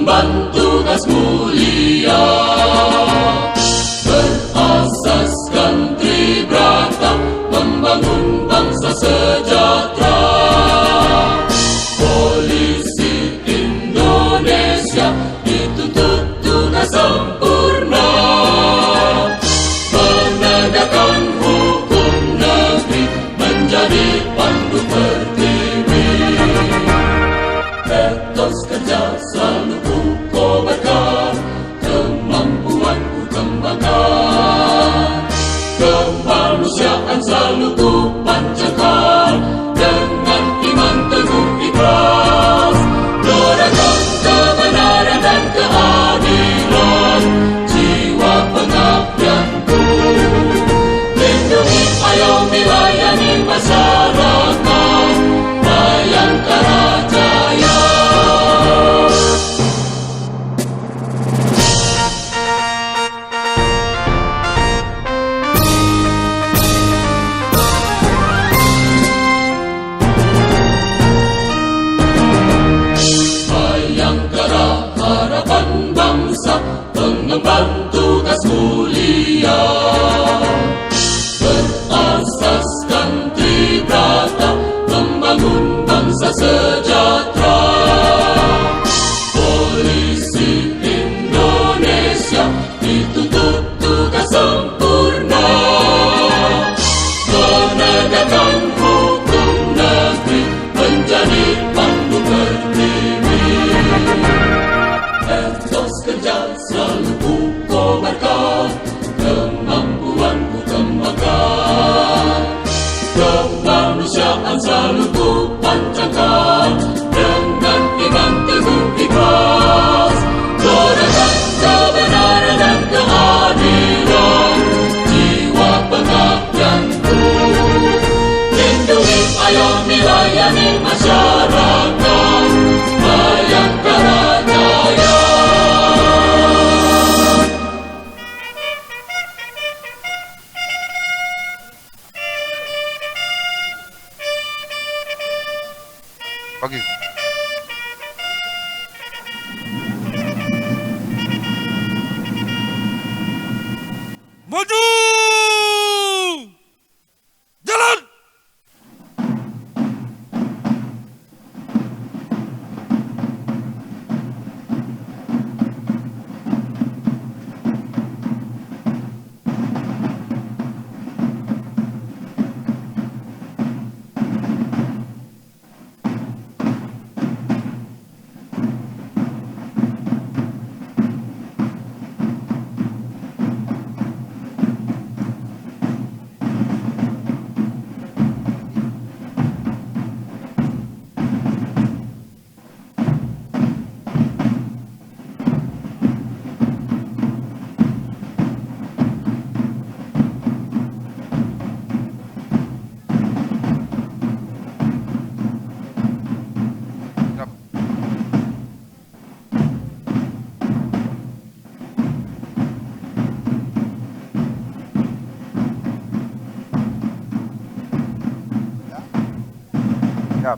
mengemban tugas mulia, berasaskan Tribrata, membangun bangsa sejahtera. Polisi Indonesia dituntut tugas sempurna, menegakkan hukum negeri, menjadi pandu pertiwi. Etos kerja selalu ku kobarkan, kemampuanku kembangkan, kemanusiaan selalu ku pancarkan, dengan iman teguh ikhlas, gerakan kebenaran dan keadilan, jiwa pengabdianku, lindungi, ayomi, layani masyarakat, Bayangkara Jaya. Bayangkara harapan bangsa, pengemban tugas mulia, berasaskan Tribrata, membangun bangsa sejahtera. Polisi Indonesia dituntut tugas sempurna, menegakkan hukum negeri, menjadi pandu pertiwi. Etos kerja selalu ku kobarkan, kemampuanku kembangkan, kemanusiaan selalu ku pancarkan, dengan iman teguh ikhlas, gerakan kebenaran dan keadilan, jiwa pengabdianku, lindungi, ayomi, layani masyarakat, Bayangkara Jaya. Pagi. Maju! Jalan! Siap.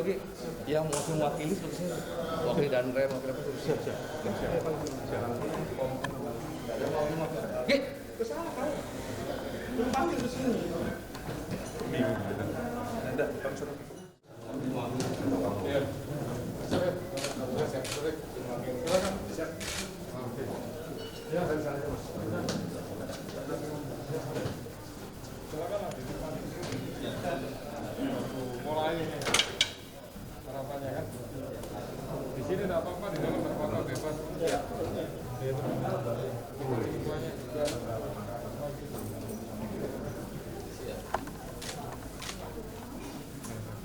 Oke. Yang mewakili seterusnya. Wakil dan rem, wakil apa terus. Siap. Oke. Kesana kau. Panggil ke sini. Ada, kamu suruh. Mulai harapannya kan di sini tidak apa-apa, di dalam tidak apa-apa, bebas. Semuanya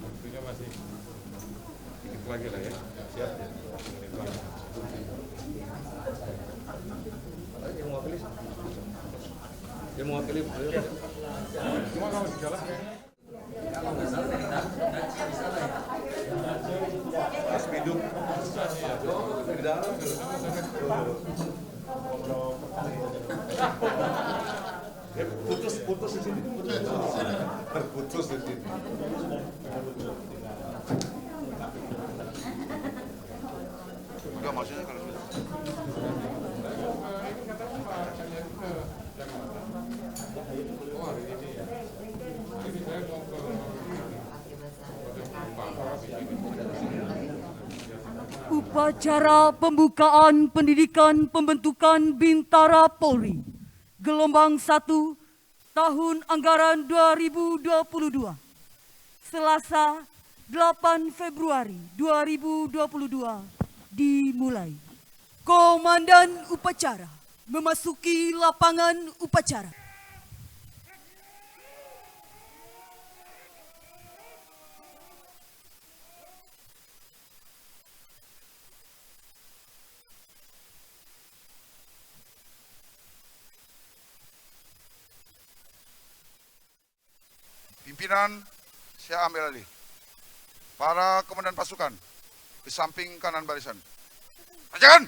waktunya masih sedikit lagi lah ya. Siap ya. Menit lagi. Yang mewakili. Cuma kalau di jalan kayaknya Hidup di dalam putus di sini. Putus di sini. Enggak, maksudnya kalau ini katanya makanya itu hari ini ya. Ini saya mau ke Upacara pembukaan pendidikan pembentukan Bintara Polri Gelombang 1 tahun anggaran 2022 Selasa 8 Februari 2022 dimulai. Komandan upacara memasuki lapangan upacara. pimpinan saya ambil alih. Para komandan pasukan di samping kanan barisan. Kerjakan!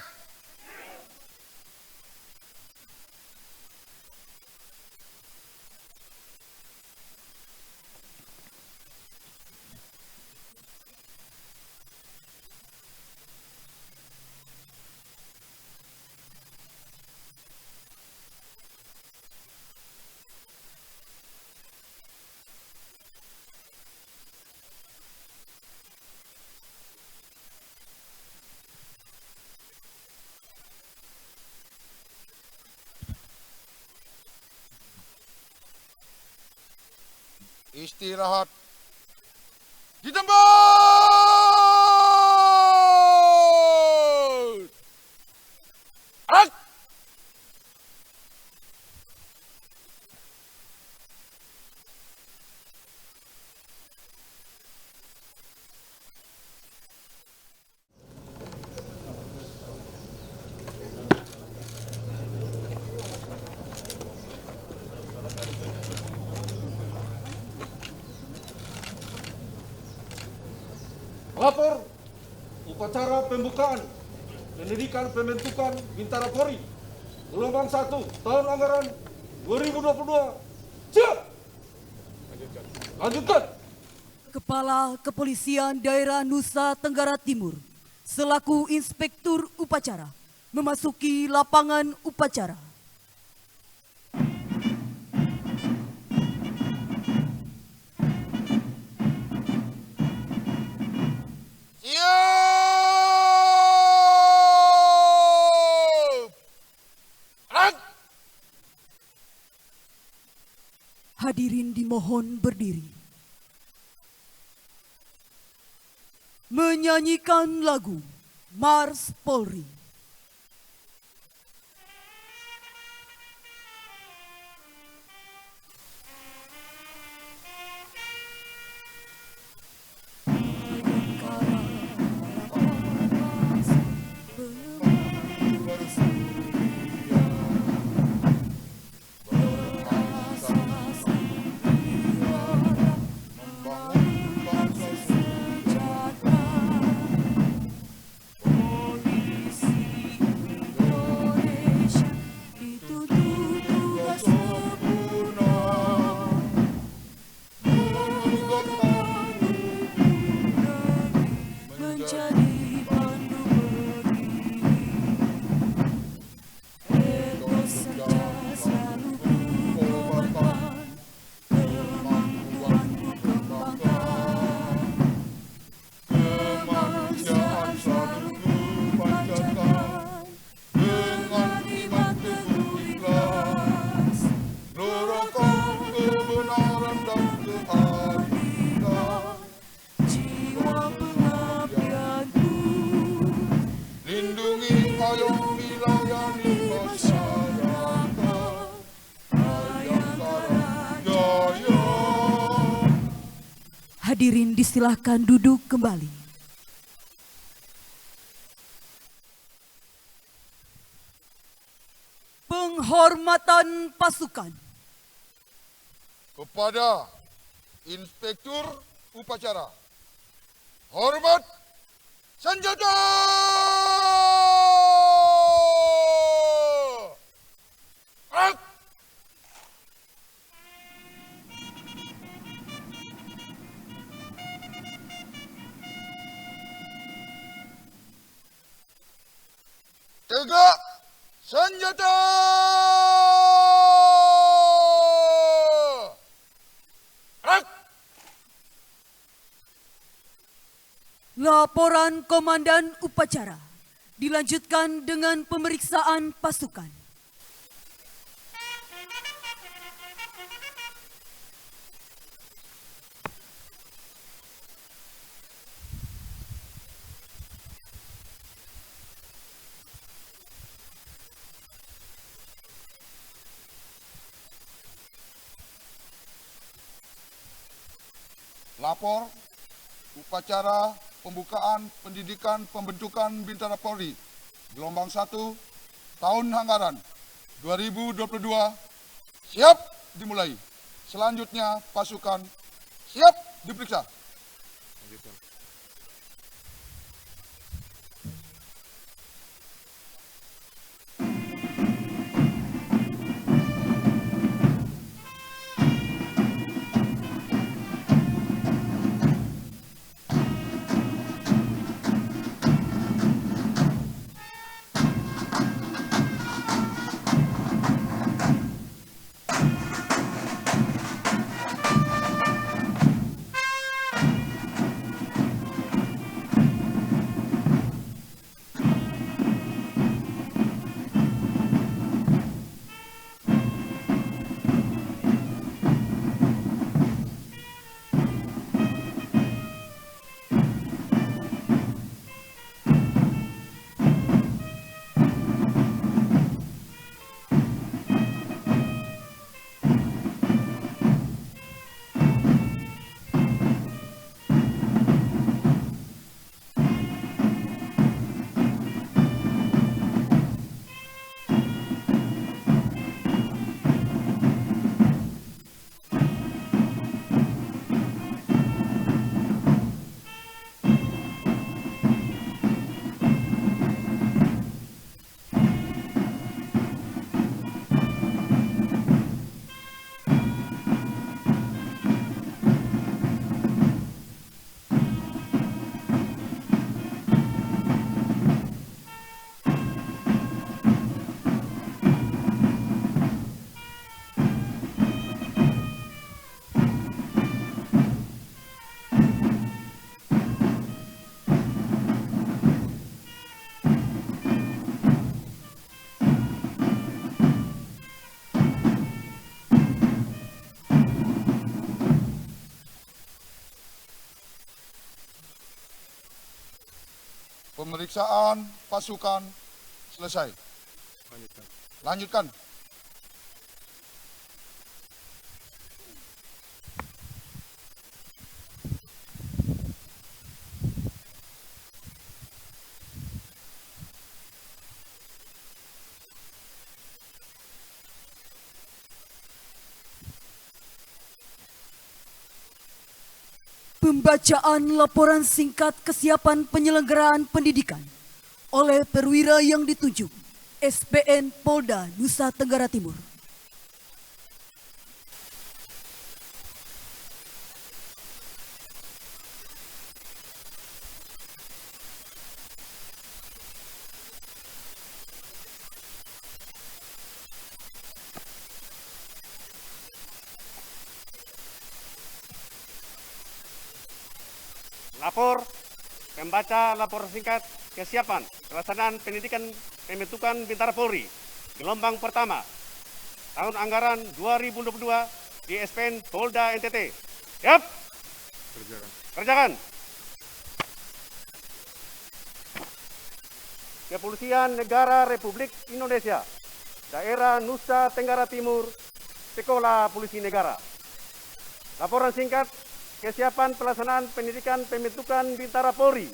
Istirahat di tempat. Alat. Lapor upacara pembukaan pendidikan pembentukan Bintara Polri Gelombang 1 tahun anggaran 2022. Siap! Lanjutkan. Kepala Kepolisian Daerah Nusa Tenggara Timur selaku Inspektur Upacara memasuki lapangan upacara. Hadirin dimohon berdiri. Menyanyikan lagu Mars Polri. menjadi pandu berdiri. Etos saja selalu ku kobarkan, kemampuanku kembangkan. Kemanusiaan selalu ku panjatkan, dengan iman teguh ikhlas. Lurahkan kebenaran dan keadilan, jiwa pengabdianku. Lindungi, ayomi, layani masyarakat, Bayangkara Jaya. Hadirin disilahkan duduk kembali. Penghormatan pasukan. Kepada Inspektur Upacara, hormat senjata! Gerak! Tegak senjata! Gerak! Laporan Komandan Upacara dilanjutkan dengan pemeriksaan pasukan. Lapor upacara pembukaan pendidikan pembentukan Bintara Polri gelombang 1 tahun anggaran 2022 siap dimulai. Selanjutnya pasukan siap diperiksa. Pemeriksaan pasukan selesai. Lanjutkan. Pembacaan laporan singkat kesiapan penyelenggaraan pendidikan oleh perwira yang ditunjuk SPN Polda Nusa Tenggara Timur. Lapor, membaca laporan singkat kesiapan pelaksanaan pendidikan pembentukan Bintara Polri gelombang pertama tahun anggaran 2022 di SPN Polda NTT. Siap. Kerjakan. Kepolisian Negara Republik Indonesia, Daerah Nusa Tenggara Timur, Sekolah Polisi Negara. Laporan singkat kesiapan pelaksanaan pendidikan pembentukan Bintara Polri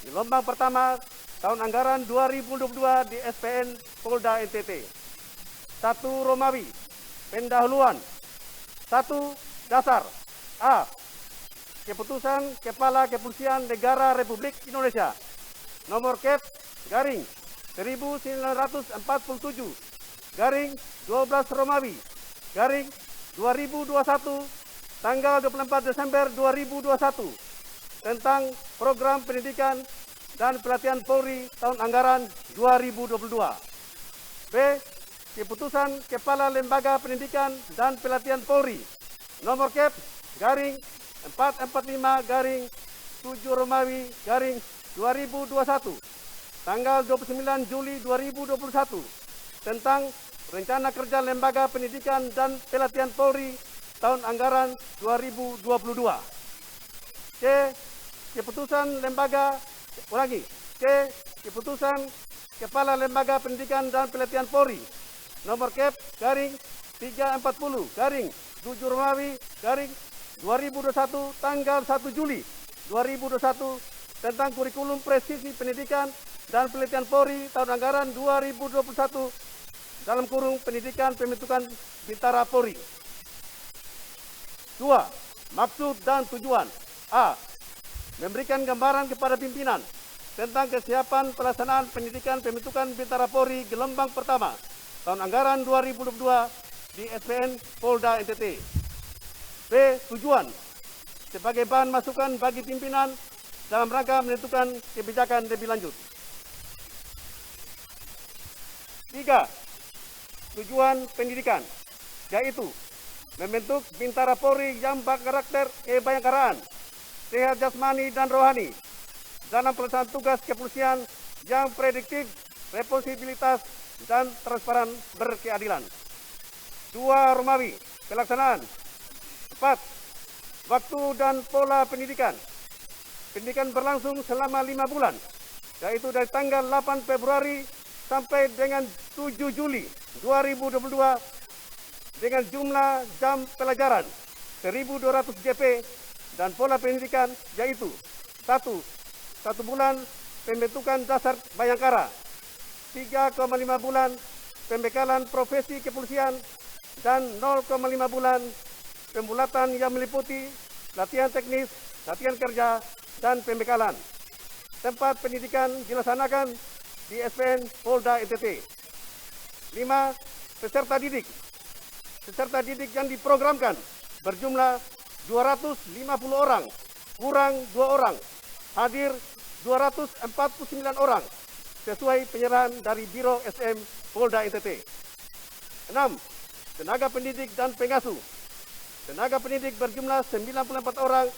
gelombang pertama tahun anggaran 2022 di SPN Polda NTT. 1 Romawi, pendahuluan. 1 Dasar. A. Keputusan Kepala Kepolisian Negara Republik Indonesia nomor Kep garing 1947 garing 12 Romawi garing 2021 tanggal 24 Desember 2021 tentang program pendidikan dan pelatihan Polri tahun anggaran 2022. B. Keputusan Kepala Lembaga Pendidikan dan Pelatihan Polri nomor Kep garing 445 garing 7 Romawi garing 2021 tanggal 29 Juli 2021 tentang rencana kerja Lembaga Pendidikan dan Pelatihan Polri tahun anggaran 2022. C. Keputusan Keputusan Kepala Lembaga Pendidikan dan Pelatihan Polri nomor Kep garing 340 garing 7 Romawi garing 2021 tanggal 1 Juli 2021 tentang kurikulum presisi pendidikan dan pelatihan Polri tahun anggaran 2021 dalam kurung pendidikan pembentukan Bintara Polri. 2. Maksud dan tujuan. A. Memberikan gambaran kepada pimpinan tentang kesiapan pelaksanaan pendidikan pembentukan Bintara Polri gelombang pertama tahun anggaran 2022 di SPN Polda NTT. B. Tujuan. Sebagai bahan masukan bagi pimpinan dalam rangka menentukan kebijakan lebih lanjut. 3. Tujuan pendidikan, yaitu membentuk Bintara Polri yang berkarakter kebayangkaraan, sehat jasmani dan rohani, dalam pelaksanaan tugas kepolisian yang prediktif, responsibilitas, dan transparan berkeadilan. 2. Romawi, pelaksanaan. 4. Waktu dan pola pendidikan. Pendidikan berlangsung selama 5 bulan, yaitu dari tanggal 8 Februari sampai dengan 7 Juli 2022 dengan jumlah jam pelajaran 1.200 JP dan pola pendidikan yaitu 1 bulan pembentukan dasar Bayangkara, 3,5 bulan pembekalan profesi kepolisian, dan 0,5 bulan pembulatan yang meliputi latihan teknis, latihan kerja, dan pembekalan. Tempat pendidikan dilaksanakan di SPN Polda NTT. 5. Peserta didik. Peserta didik yang diprogramkan berjumlah 250 orang, kurang 2 orang, hadir 249 orang, sesuai penyerahan dari Biro SM Polda NTT. 6. Tenaga pendidik dan pengasuh. Tenaga pendidik berjumlah 94 orang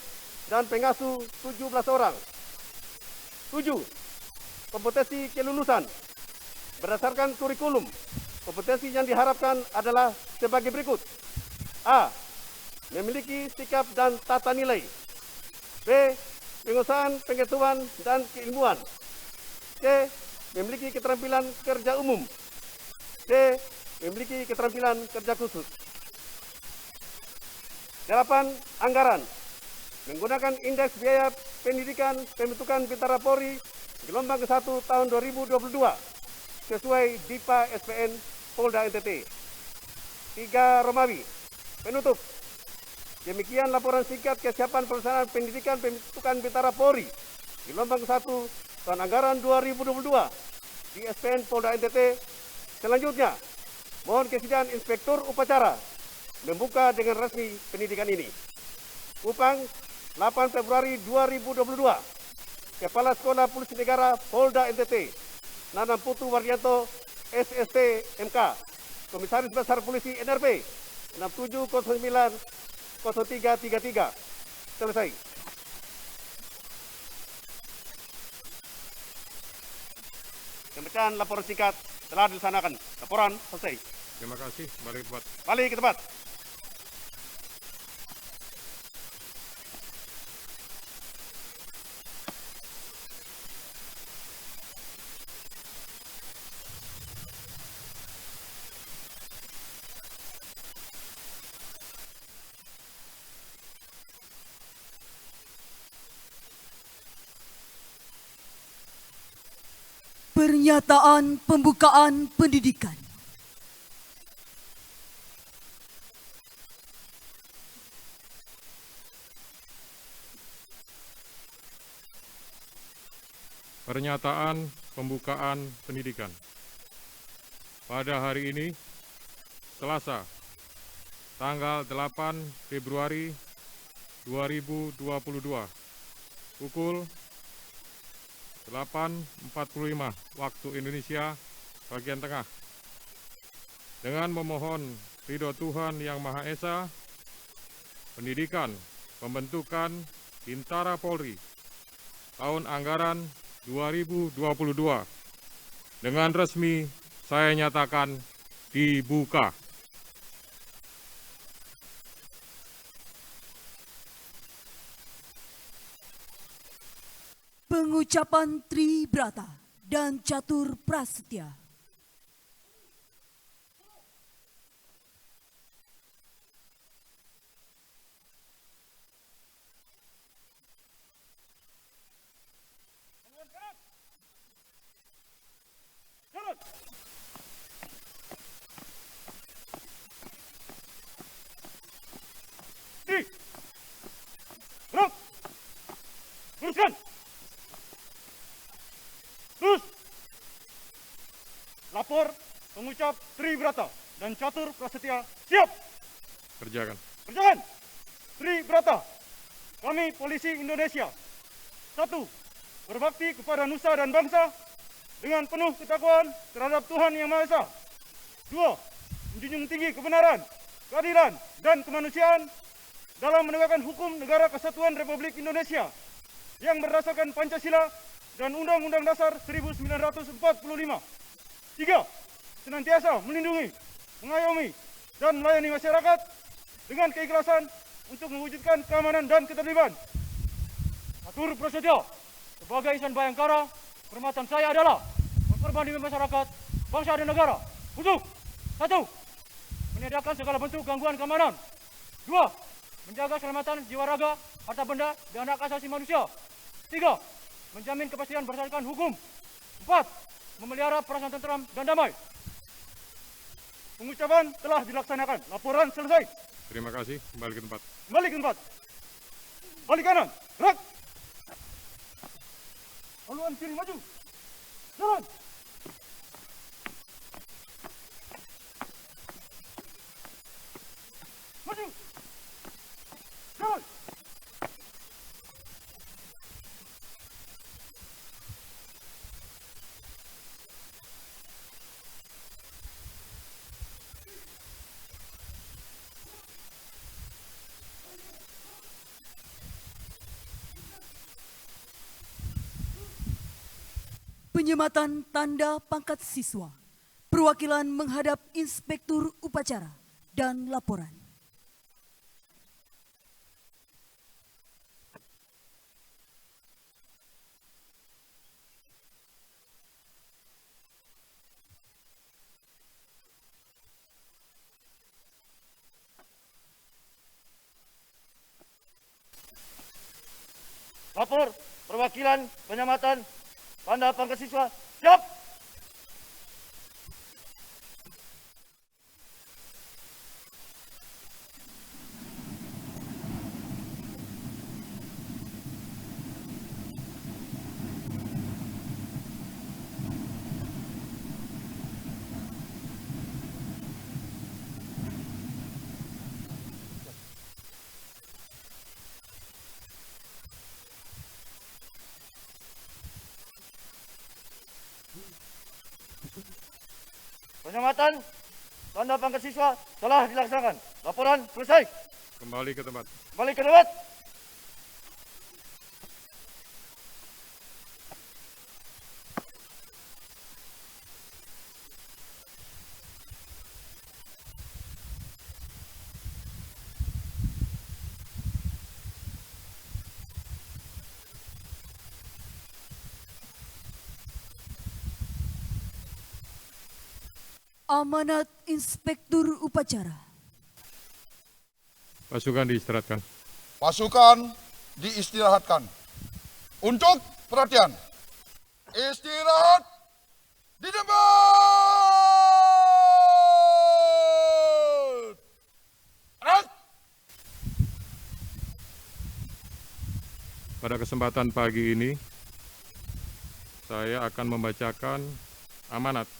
dan pengasuh 17 orang. 7. Kompetensi kelulusan. Berdasarkan kurikulum, kompetensi yang diharapkan adalah sebagai berikut. A. Memiliki sikap dan tata nilai. B. Penguasaan pengetahuan dan keilmuan. C. Memiliki keterampilan kerja umum. D. Memiliki keterampilan kerja khusus. 8. Anggaran. Menggunakan indeks biaya pendidikan pembentukan Bintara Polri gelombang ke-1 tahun 2022 sesuai DIPA SPN Polda NTT. 3. Romawi. Penutup. Demikian laporan singkat kesiapan pelaksanaan pendidikan pembentukan Bintara Polri gelombang ke-1 tahun anggaran 2022 di SPN Polda NTT. Selanjutnya, mohon kesediaan Inspektur Upacara membuka dengan resmi pendidikan ini. Kupang, 8 Februari 2022. Kepala Sekolah Polisi Negara Polda NTT, Nanang Putu Wardianto, SST MK, Komisaris Besar Polisi NRP 6709 0333. Selesai. pembacaan laporan singkat telah dilaksanakan. Laporan selesai. Terima kasih. Balik ke tempat. Balik ke tempat. Pernyataan pembukaan pendidikan. Pernyataan pembukaan pendidikan. Pada hari ini, Selasa, tanggal 8 Februari 2022, pukul 8.45 waktu Indonesia bagian tengah. Dengan memohon ridho Tuhan Yang Maha Esa, pendidikan pembentukan Bintara Polri tahun anggaran 2022 dengan resmi saya nyatakan dibuka. Pengucapan Tribrata dan Catur Prasetya. Gerak. Luruskan. Terus. Lapor pengucap Tribrata dan Catur Prasetya siap. Kerjakan. Kerjakan. Tribrata. Kami Polisi Indonesia. 1. Berbakti kepada nusa dan bangsa dengan penuh ketakwaan terhadap Tuhan Yang Maha Esa. 2. Menjunjung tinggi kebenaran, keadilan, dan kemanusiaan dalam menegakkan hukum negara Kesatuan Republik Indonesia yang berdasarkan Pancasila dan Undang-Undang Dasar 1945. 3. Senantiasa melindungi, mengayomi, dan melayani masyarakat dengan keikhlasan untuk mewujudkan keamanan dan ketertiban. Catur Prasetya, sebagai insan Bayangkara, permatan saya adalah berkorban demi masyarakat, bangsa dan negara. Untuk 1. Meniadakan segala bentuk gangguan keamanan. 2. Menjaga keselamatan jiwa raga, harta benda, dan hak asasi manusia. 3. Menjamin kepastian berdasarkan hukum. 4. Memelihara perasaan tentram dan damai. Pengucapan telah dilaksanakan. Laporan selesai. Terima kasih. Kembali ke tempat. Kembali ke tempat. Balik kanan. Gerak. Haluan kiri maju. Jalan. Maju. Jalan. Penyematan tanda pangkat siswa. Perwakilan menghadap Inspektur Upacara dan laporan. Lapor perwakilan penyematan tanda pangkat siswa siap. Penyematan tanda pangkat siswa telah dilaksanakan. Laporan selesai. Kembali ke tempat. Kembali ke tempat. Amanat Inspektur Upacara. Pasukan diistirahatkan. Pasukan diistirahatkan. Untuk perhatian. Istirahat di tempat. Anak. Pada kesempatan pagi ini, saya akan membacakan amanat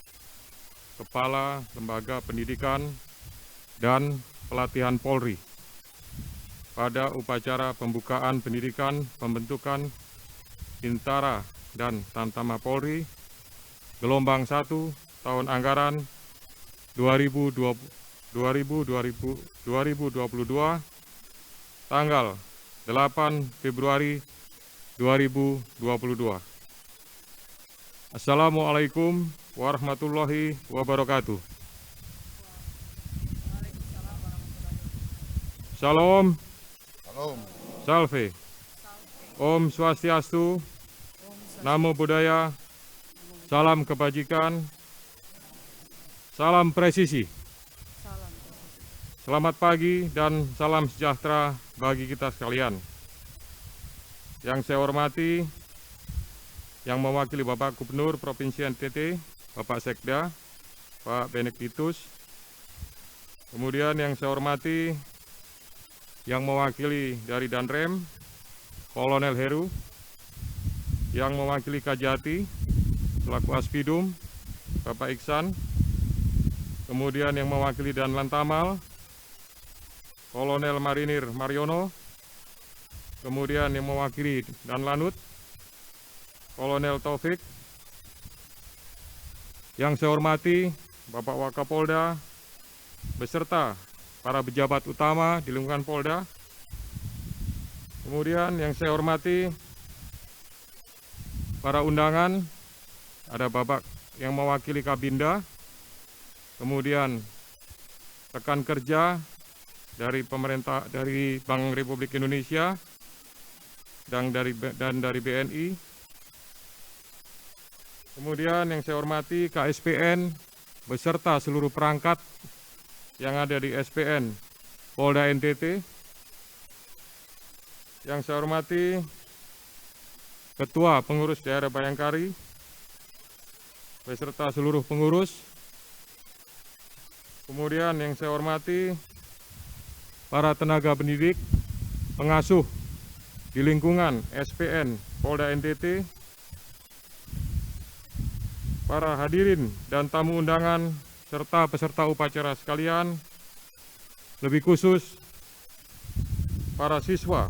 Kepala Lembaga Pendidikan dan Pelatihan Polri pada upacara pembukaan pendidikan pembentukan Bintara dan Tamtama Polri gelombang 1 tahun anggaran 2022 tanggal 8 Februari 2022. Assalamualaikum warahmatullahi wabarakatuh. Shalom, Salam. salve, Om Swastiastu, Namo Buddhaya, salam kebajikan, salam presisi. Selamat pagi dan salam sejahtera bagi kita sekalian. Yang saya hormati, yang mewakili Bapak Gubernur Provinsi NTT, Bapak Sekda, Pak Benediktus. Kemudian yang saya hormati, yang mewakili dari Danrem, Kolonel Heru, yang mewakili Kajati, selaku Aspidum, Bapak Iksan. Kemudian yang mewakili Danlan Tamal, Kolonel Marinir Mariono. Kemudian yang mewakili Danlanut, Kolonel Taufik. Yang saya hormati Bapak Wakapolda beserta para pejabat utama di lingkungan Polda. Kemudian yang saya hormati para undangan, ada Bapak yang mewakili Kabinda, kemudian rekan kerja dari pemerintah, dari Bank Republik Indonesia dan dari BNI. Kemudian yang saya hormati KSPN beserta seluruh perangkat yang ada di SPN Polda NTT. Yang saya hormati Ketua Pengurus Daerah Bayangkari beserta seluruh pengurus. Kemudian yang saya hormati para tenaga pendidik, pengasuh di lingkungan SPN Polda NTT, para hadirin dan tamu undangan, serta peserta upacara sekalian, lebih khusus para siswa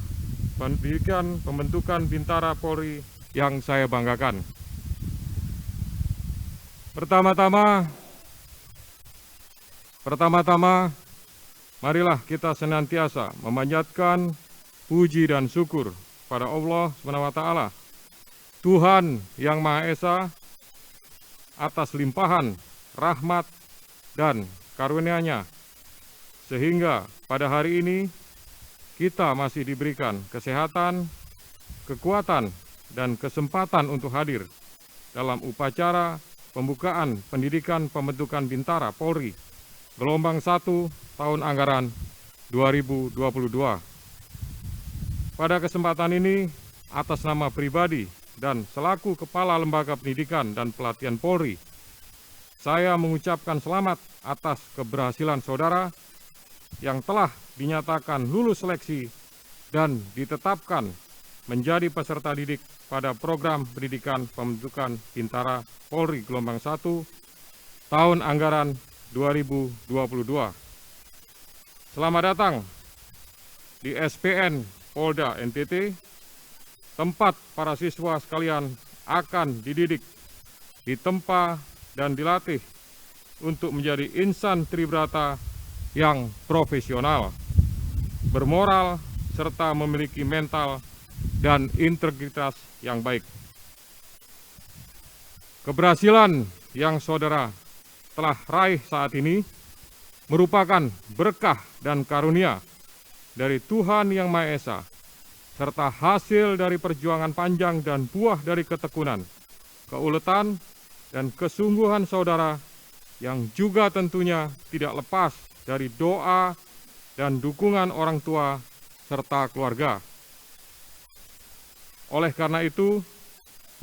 pendidikan pembentukan Bintara Polri yang saya banggakan. Pertama-tama, marilah kita senantiasa memanjatkan puji dan syukur pada Allah SWT, Tuhan yang Maha Esa, atas limpahan rahmat dan karunia-Nya, sehingga pada hari ini kita masih diberikan kesehatan, kekuatan, dan kesempatan untuk hadir dalam upacara pembukaan pendidikan pembentukan Bintara Polri gelombang 1 tahun anggaran 2022. Pada kesempatan ini, atas nama pribadi dan selaku Kepala Lembaga Pendidikan dan Pelatihan Polri, saya mengucapkan selamat atas keberhasilan saudara yang telah dinyatakan lulus seleksi dan ditetapkan menjadi peserta didik pada program pendidikan pembentukan Bintara Polri gelombang 1 tahun anggaran 2022. Selamat datang di SPN Polda NTT, tempat para siswa sekalian akan dididik, ditempa, dan dilatih untuk menjadi insan tribrata yang profesional, bermoral, serta memiliki mental dan integritas yang baik. Keberhasilan yang saudara telah raih saat ini merupakan berkah dan karunia dari Tuhan Yang Maha Esa, serta hasil dari perjuangan panjang dan buah dari ketekunan, keuletan, dan kesungguhan saudara yang juga tentunya tidak lepas dari doa dan dukungan orang tua serta keluarga. Oleh karena itu,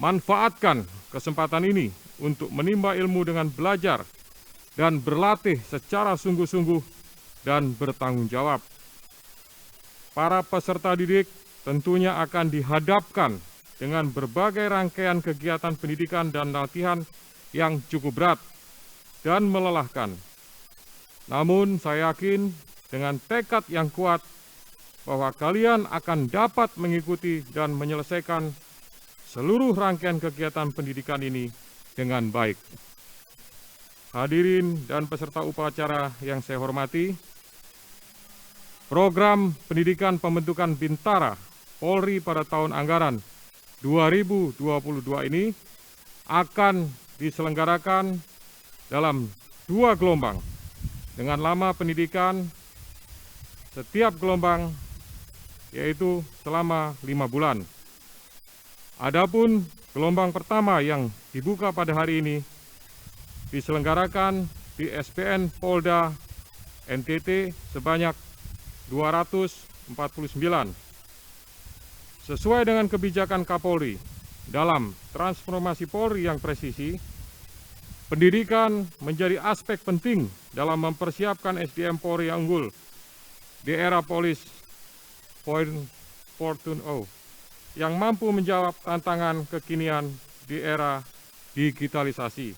manfaatkan kesempatan ini untuk menimba ilmu dengan belajar dan berlatih secara sungguh-sungguh dan bertanggung jawab. Para peserta didik tentunya akan dihadapkan dengan berbagai rangkaian kegiatan pendidikan dan latihan yang cukup berat dan melelahkan. Namun saya yakin dengan tekad yang kuat bahwa kalian akan dapat mengikuti dan menyelesaikan seluruh rangkaian kegiatan pendidikan ini dengan baik. Hadirin dan peserta upacara yang saya hormati, program pendidikan pembentukan Bintara Polri pada tahun anggaran 2022 ini akan diselenggarakan dalam 2 gelombang dengan lama pendidikan setiap gelombang yaitu selama 5 bulan. Adapun gelombang pertama yang dibuka pada hari ini diselenggarakan di SPN Polda NTT sebanyak 249. Sesuai dengan kebijakan Kapolri dalam transformasi Polri yang presisi, pendidikan menjadi aspek penting dalam mempersiapkan SDM Polri yang unggul di era Polis 4.0 yang mampu menjawab tantangan kekinian di era digitalisasi,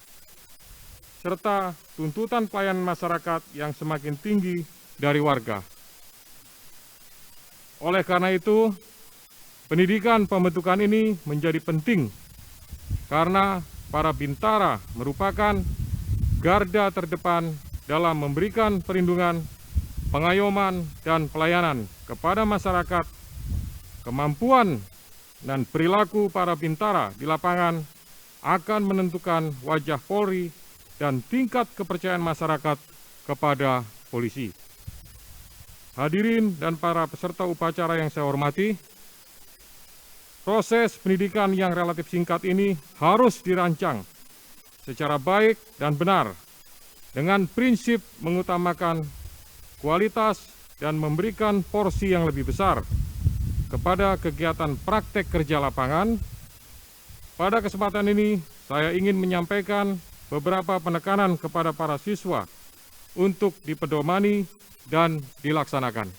serta tuntutan pelayanan masyarakat yang semakin tinggi dari warga. Oleh karena itu, pendidikan pembentukan ini menjadi penting karena para bintara merupakan garda terdepan dalam memberikan perlindungan, pengayoman, dan pelayanan kepada masyarakat. Kemampuan dan perilaku para bintara di lapangan akan menentukan wajah Polri dan tingkat kepercayaan masyarakat kepada polisi. Hadirin dan para peserta upacara yang saya hormati, proses pendidikan yang relatif singkat ini harus dirancang secara baik dan benar dengan prinsip mengutamakan kualitas dan memberikan porsi yang lebih besar kepada kegiatan praktek kerja lapangan. Pada kesempatan ini, saya ingin menyampaikan beberapa penekanan kepada para siswa untuk dipedomani dan dilaksanakan.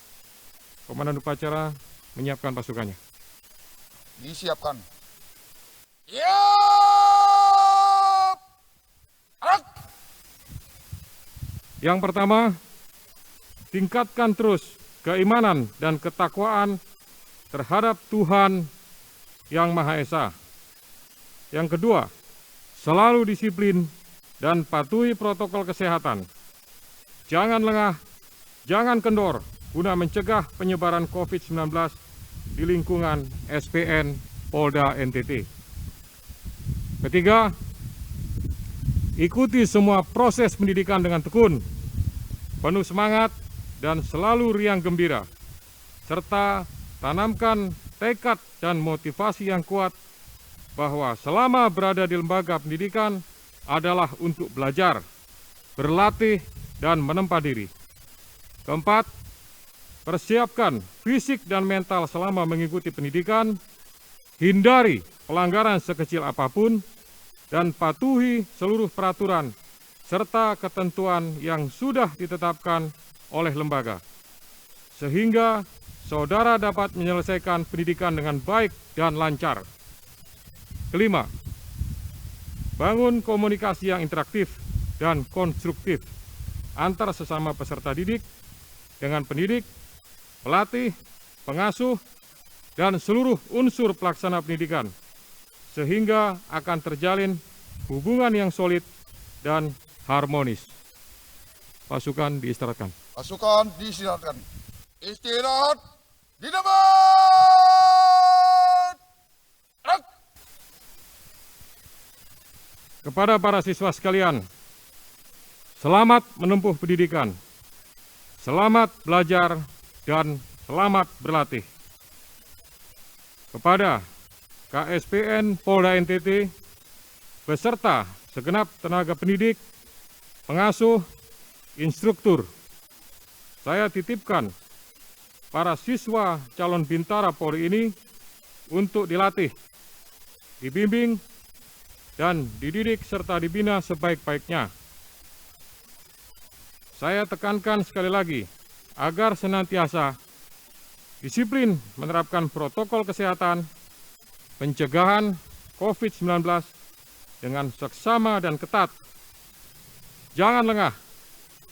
Komandan upacara menyiapkan pasukannya. Disiapkan. Siap! Arak! Yang pertama, tingkatkan terus keimanan dan ketakwaan terhadap Tuhan Yang Maha Esa. Yang kedua, selalu disiplin dan patuhi protokol kesehatan. Jangan lengah, jangan kendor guna mencegah penyebaran COVID-19 di lingkungan SPN Polda NTT. Ketiga, ikuti semua proses pendidikan dengan tekun, penuh semangat, dan selalu riang gembira, serta tanamkan tekad dan motivasi yang kuat bahwa selama berada di lembaga pendidikan adalah untuk belajar, berlatih, dan menempa diri. Keempat, persiapkan fisik dan mental selama mengikuti pendidikan, hindari pelanggaran sekecil apapun, dan patuhi seluruh peraturan serta ketentuan yang sudah ditetapkan oleh lembaga, sehingga saudara dapat menyelesaikan pendidikan dengan baik dan lancar. Kelima, bangun komunikasi yang interaktif dan konstruktif antar sesama peserta didik dengan pendidik, pelatih, pengasuh, dan seluruh unsur pelaksana pendidikan, sehingga akan terjalin hubungan yang solid dan harmonis. Pasukan diistirahatkan. Pasukan diistirahatkan. Istirahat di tempat. Arak! Kepada para siswa sekalian, selamat menempuh pendidikan, selamat belajar, dan selamat berlatih. Kepada KSPN Polda NTT beserta segenap tenaga pendidik pengasuh, instruktur, saya titipkan para siswa calon Bintara Polri ini untuk dilatih, dibimbing, dan dididik serta dibina sebaik-baiknya. Saya tekankan sekali lagi agar senantiasa disiplin menerapkan protokol kesehatan, pencegahan COVID-19 dengan seksama dan ketat. Jangan lengah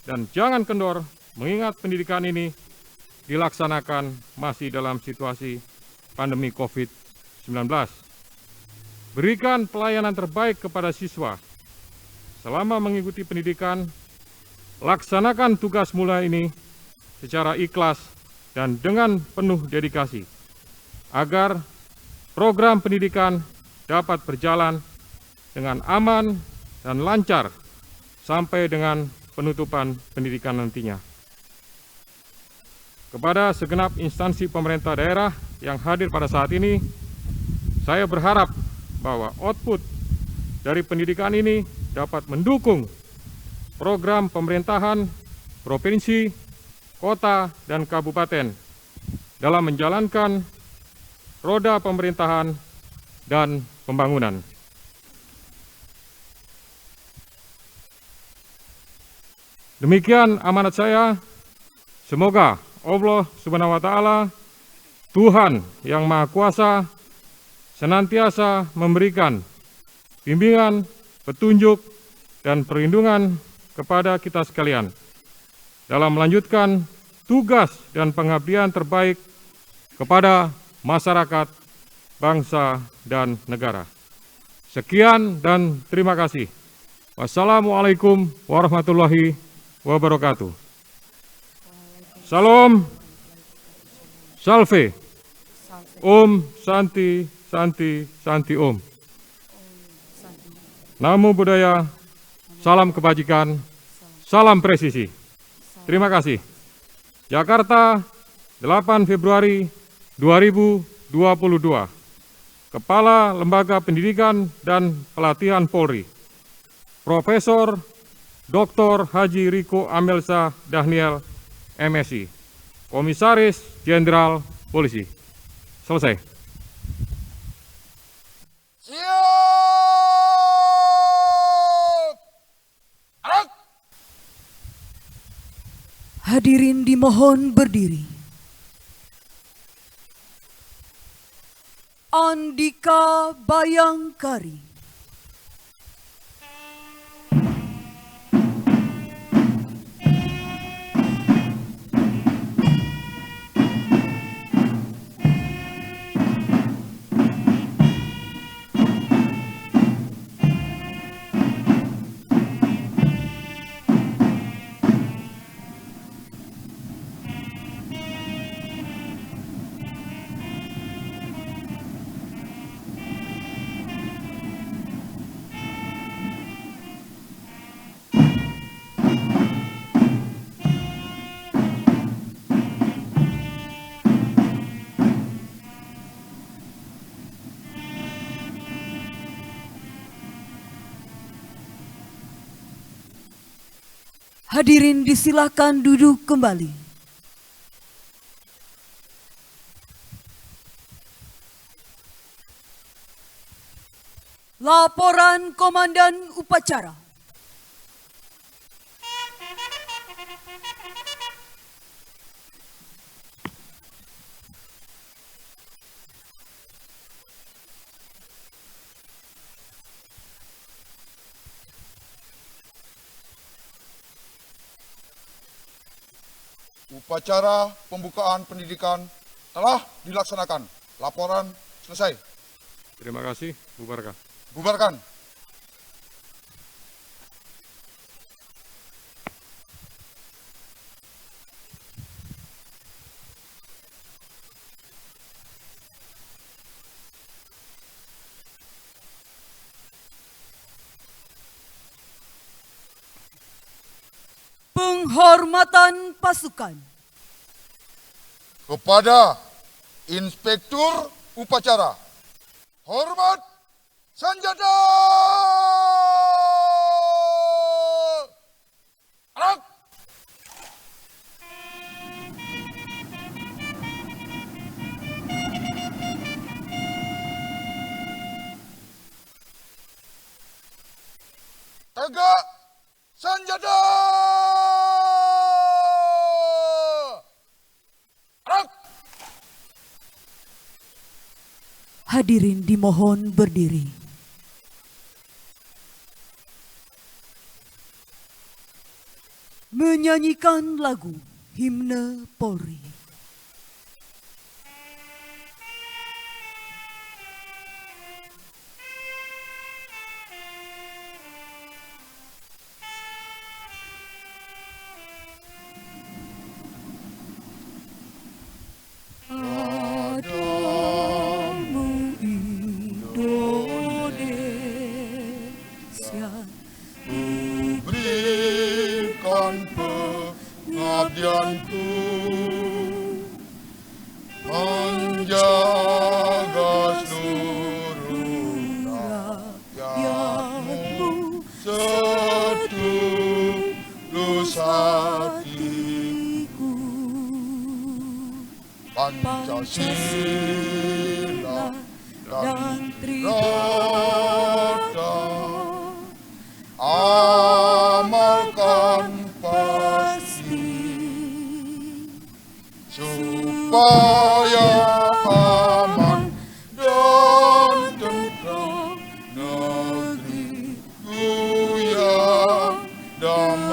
dan jangan kendor mengingat pendidikan ini dilaksanakan masih dalam situasi pandemi COVID-19. Berikan pelayanan terbaik kepada siswa. Selama mengikuti pendidikan, laksanakan tugas mulia ini secara ikhlas dan dengan penuh dedikasi, agar program pendidikan dapat berjalan dengan aman dan lancar sampai dengan penutupan pendidikan nantinya. Kepada segenap instansi pemerintah daerah yang hadir pada saat ini, saya berharap bahwa output dari pendidikan ini dapat mendukung program pemerintahan provinsi, kota, dan kabupaten dalam menjalankan roda pemerintahan dan pembangunan. Demikian amanat saya. Semoga Allah Subhanahu wa Ta'ala, Tuhan yang Maha Kuasa, senantiasa memberikan bimbingan, petunjuk, dan perlindungan kepada kita sekalian dalam melanjutkan tugas dan pengabdian terbaik kepada masyarakat, bangsa, dan negara. Sekian dan terima kasih. Wassalamualaikum warahmatullahi wabarakatuh. Salam, salve, Om Santi, Santi, Santi Om. Namo Buddhaya, salam kebajikan, salam presisi. Terima kasih. Jakarta, 8 Februari 2022. Kepala Lembaga Pendidikan dan Pelatihan Polri, Profesor Dr. Haji Riko Amelsa Daniel, MSI, Komisaris Jenderal Polisi. Selesai. Hadirin dimohon berdiri. Andika Bayangkari. Hadirin disilakan duduk kembali. Laporan Komandan Upacara. Upacara pembukaan pendidikan telah dilaksanakan. Laporan selesai. Terima kasih, bubarkan. Bubarkan. Penghormatan pasukan. Kepada Inspektur Upacara, hormat senjata! Tegak senjata! Arah! Hadirin dimohon berdiri. Menyanyikan lagu Himne Polri. Padamu Indonesia, Berikan pengabdianku menjaga seluruh rakyatmu setulus hatiku. Pancasila dan Tridharma amalkan pasti supaya aman dan tentram negeriku yang damai.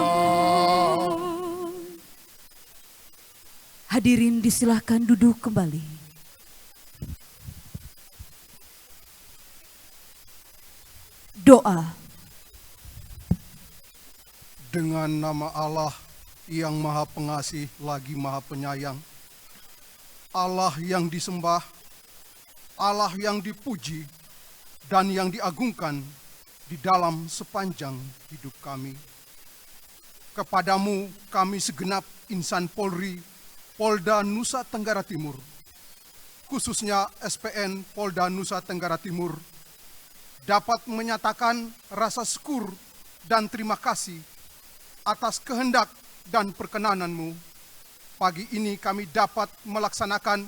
Hadirin disilahkan duduk kembali. Doa. Dengan nama Allah yang Maha Pengasih lagi Maha Penyayang, Allah yang disembah, Allah yang dipuji dan yang diagungkan di dalam sepanjang hidup kami. Kepadamu kami segenap insan Polri, Polda Nusa Tenggara Timur, khususnya SPN Polda Nusa Tenggara Timur, dapat menyatakan rasa syukur dan terima kasih atas kehendak dan perkenananmu. Pagi ini kami dapat melaksanakan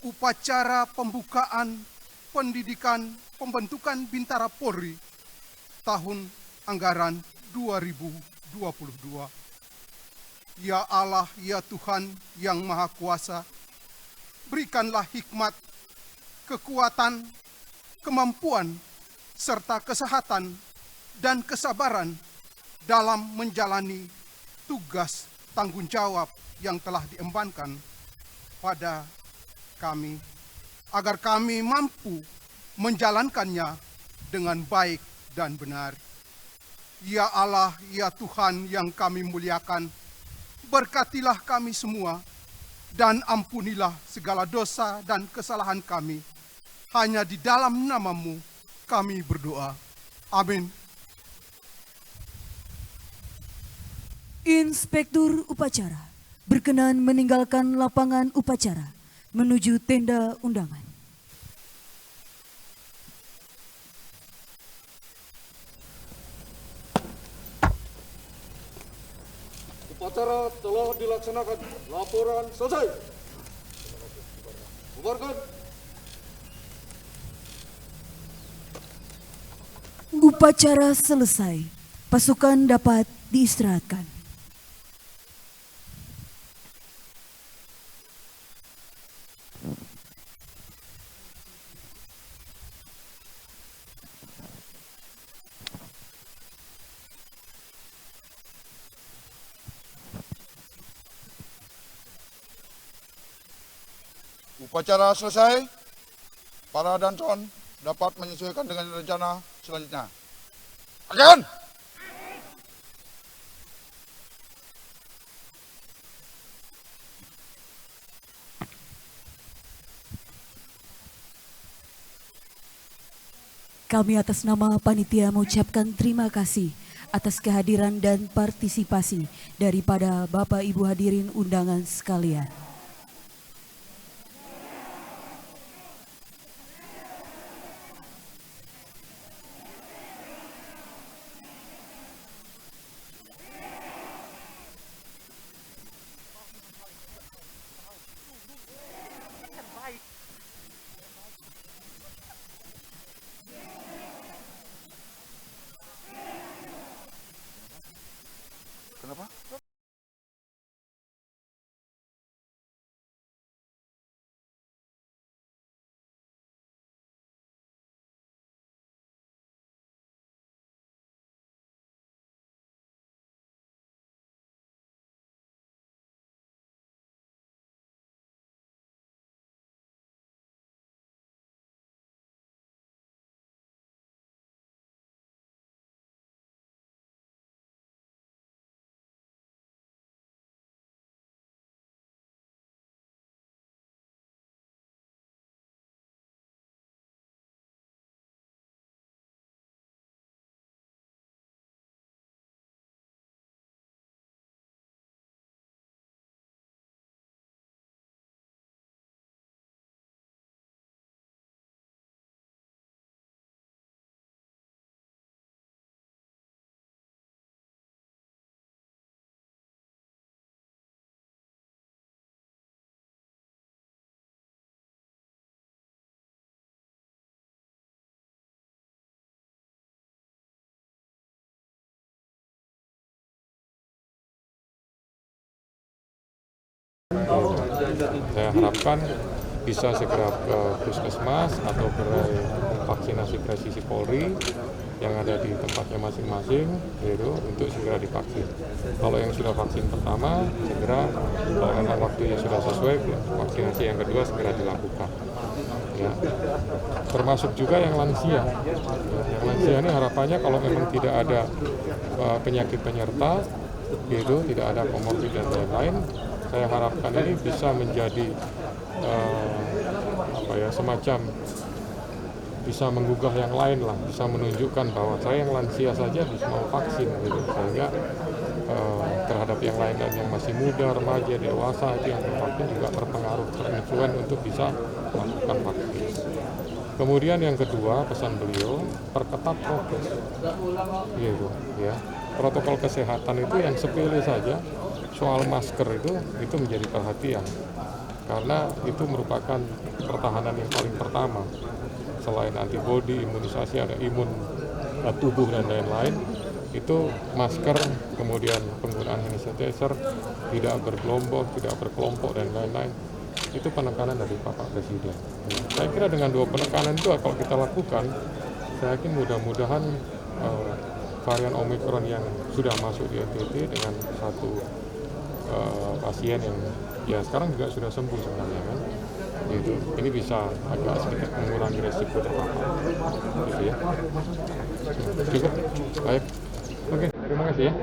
upacara pembukaan pendidikan pembentukan Bintara Polri tahun anggaran 2022. Ya Allah, ya Tuhan yang Maha Kuasa, berikanlah hikmat, kekuatan, kemampuan, serta kesehatan dan kesabaran dalam menjalani tugas tanggung jawab yang telah diembankan pada kami, agar kami mampu menjalankannya dengan baik dan benar. Ya Allah, ya Tuhan yang kami muliakan, berkatilah kami semua dan ampunilah segala dosa dan kesalahan kami. Hanya di dalam nama-Mu kami berdoa. Amin. Inspektur Upacara berkenan meninggalkan lapangan upacara menuju tenda undangan. Upacara telah dilaksanakan. Laporan selesai. Bubarkan. Upacara selesai. Pasukan dapat diistirahatkan. Upacara selesai. Para danton dapat menyesuaikan dengan rencana selanjutnya. Kerjakan! Kami atas nama panitia mengucapkan terima kasih atas kehadiran dan partisipasi daripada Bapak Ibu hadirin undangan sekalian. Saya harapkan bisa segera ke puskesmas atau gerai vaksinasi presisi Polri yang ada di tempatnya masing-masing gitu, untuk segera divaksin. Kalau yang sudah vaksin pertama, segera kalau memang waktunya sudah sesuai, vaksinasi yang kedua segera dilakukan. Ya. Termasuk juga yang lansia. Yang lansia ini harapannya kalau memang tidak ada penyakit penyerta, gitu, tidak ada komorbid dan lain-lain, saya harapkan ini bisa menjadi semacam bisa menggugah yang lain lah, bisa menunjukkan bahwa saya yang lansia saja bisa mau vaksin gitu, sehingga terhadap yang lain dan yang masih muda, remaja, dewasa itu yang vaksin juga terpengaruh, terinfluen untuk bisa melakukan vaksin. Kemudian yang kedua, pesan beliau, perketat prokes, gitu, ya. Protokol kesehatan itu yang sepele saja, soal masker itu menjadi perhatian, karena itu merupakan pertahanan yang paling pertama. Selain antibodi, imunisasi, ada imun tubuh dan lain-lain, itu masker, kemudian penggunaan hand sanitizer, tidak bergelombol, tidak berkelompok dan lain-lain, itu penekanan dari Bapak Presiden. Saya kira dengan dua penekanan itu kalau kita lakukan, saya yakin mudah-mudahan varian Omikron yang sudah masuk di NTT dengan satu pasien yang ya sekarang juga sudah sembuh sebenarnya kan, gitu. Ini bisa agak sedikit mengurangi resiko terpapar, gitu ya. Cukup, baik. Oke, terima kasih ya.